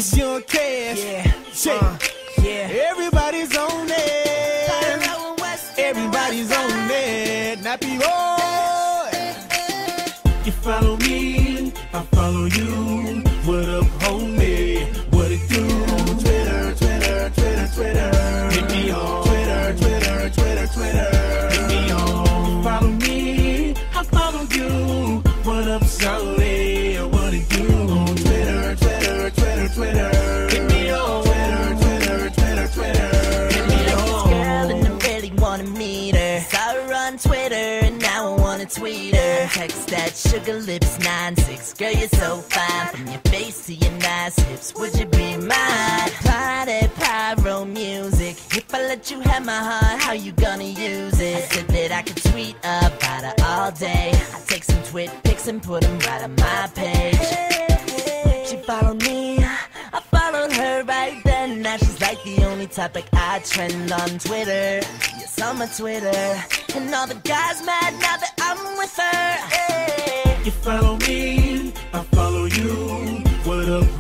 It's Young Cash. Yeah. Everybody's on it. Everybody's on it. Not be You follow me, I follow you. What up, homie? What it do? Twitter. Hit me on Twitter. Hit me on. Follow me, I follow you. What up, Charlie? What it do? Twitter. Hit me on Twitter. Hit me on. Girl and I really wanna meet her. Saw her on Twitter and now I wanna tweet her. Text that sugar lips 96. Girl, you're so fine. From your face to your nice hips, would you be mine? Party, pyro music. If I let you have my heart, how you gonna use it? I said that I could tweet about her all day. I take some twit pics and put them right on my page. She followed me, I followed her right then. Now she's like the only topic I trend on Twitter. Yes, on my Twitter. And all the guys mad now that I'm with her. You follow me, I follow you. What up,